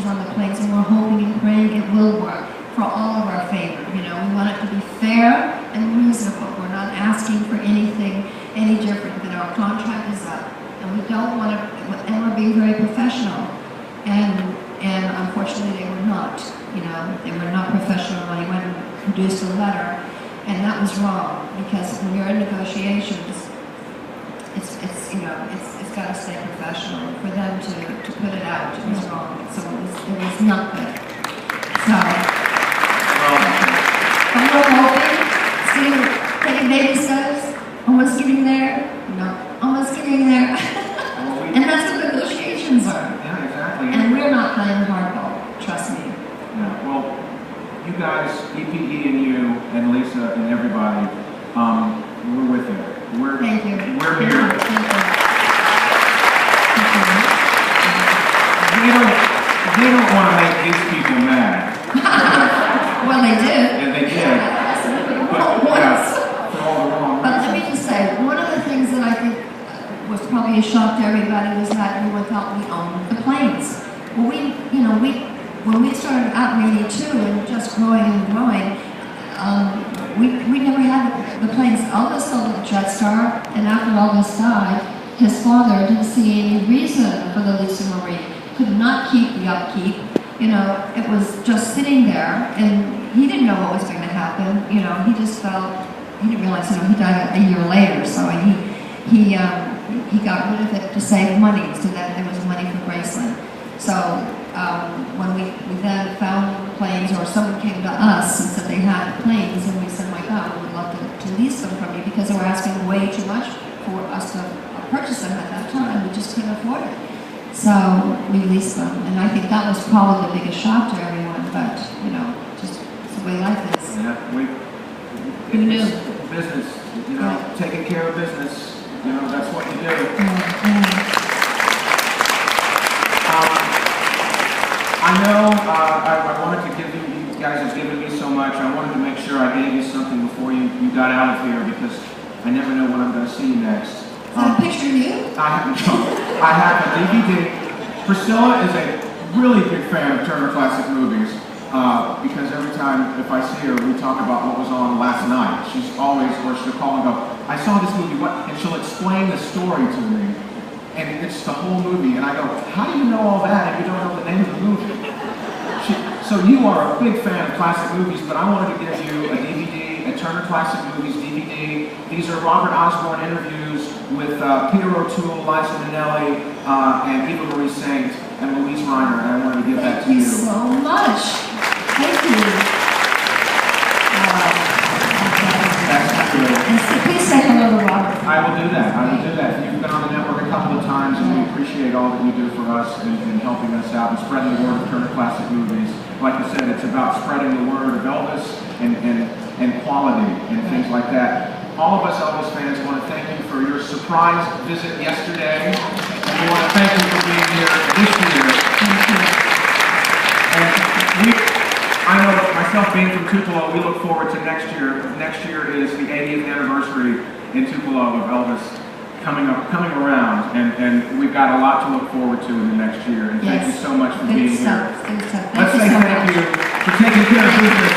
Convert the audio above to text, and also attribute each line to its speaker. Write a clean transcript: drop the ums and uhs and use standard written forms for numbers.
Speaker 1: on the planes, and we're hoping and praying it will work for all of our favor. You know, we want it to be fair and reasonable. We're not asking for anything any different. That our contract is up, and we don't want to. And we're being very professional. And unfortunately, they were not. You know, they were not professional when he went and produced a letter, and that was wrong because when you're in negotiations, it's got to stay professional. For them to put it out, it was wrong. So it was not good. So I'm hoping, getting babysitters, almost getting there. No, almost getting there. And that's what negotiations are.
Speaker 2: Yeah, exactly.
Speaker 1: And we're not playing hardball. Trust me.
Speaker 2: Yeah, well, you guys, EPE and you and Lisa and everybody, we're with you.
Speaker 1: Thank you.
Speaker 2: We're here.
Speaker 1: Thank you.
Speaker 2: They don't want to make these people mad.
Speaker 1: Well, they did.
Speaker 2: And they did. For all the wrong reasons.
Speaker 1: But let me just say, one of the things that I think was probably a shock to everybody was that we thought we owned the planes. Well, when we started out in '82 and just growing and growing, we never had the planes. Elvis sold the Jetstar, and after Elvis died, his father didn't see any reason for the Lisa Marie. Could not keep the upkeep. You know, it was just sitting there, and he didn't know what was going to happen. You know, he just felt, he didn't realize, he died a year later, so he got rid of it to save money, so that there was money for Graceland. So when we then found planes, or someone came to us and said they had planes, and we said, my God, we would love to lease them from you, because they were asking way too much for us to purchase them at that time. We just couldn't afford it. So we leased them, and I think that was probably the biggest shock to everyone, but, you know, just it's the way life is.
Speaker 2: Yeah,
Speaker 1: Who knew?
Speaker 2: Business, you know, taking care of business, you know, that's what you do. I know I wanted to give you guys have given me so much. I wanted to make sure I gave you something before you got out of here, because I never know when I'm going to see you next.
Speaker 1: Is that a picture of you?
Speaker 2: I have a DVD. Priscilla is a really big fan of Turner Classic Movies, because every time if I see her, we talk about what was on last night. She's always, or she'll call and go, I saw this movie, what? And she'll explain the story to me. And it's the whole movie, and I go, how do you know all that if you don't know the name of the movie? So you are a big fan of classic movies, but I wanted to give you a DVD, a Turner Classic Movies DVD. These are Robert Osborne interviews with Peter O'Toole, Liza Minnelli, and Eva Marie Saint, and Louise Reiner, and I wanted to give that to you.
Speaker 1: Thank you so much. Thank you. And please say hello to Robert.
Speaker 2: I will do that. I will do that. You've been on the network a couple of times, and we appreciate all that you do for us in helping us out and spreading the word of Turner Classic Movies. Like I said, it's about spreading the word of Elvis and quality and things like that. All of us Elvis fans want to thank you for your surprise visit yesterday, and we want to thank you for being here this year. And I know, myself being from Tupelo, we look forward to next year. Next year is the 80th anniversary in Tupelo of Elvis coming around, and we've got a lot to look forward to in the next year. And thank you so much for being here.
Speaker 1: Thanks,
Speaker 2: Let's say thank you for taking care of business.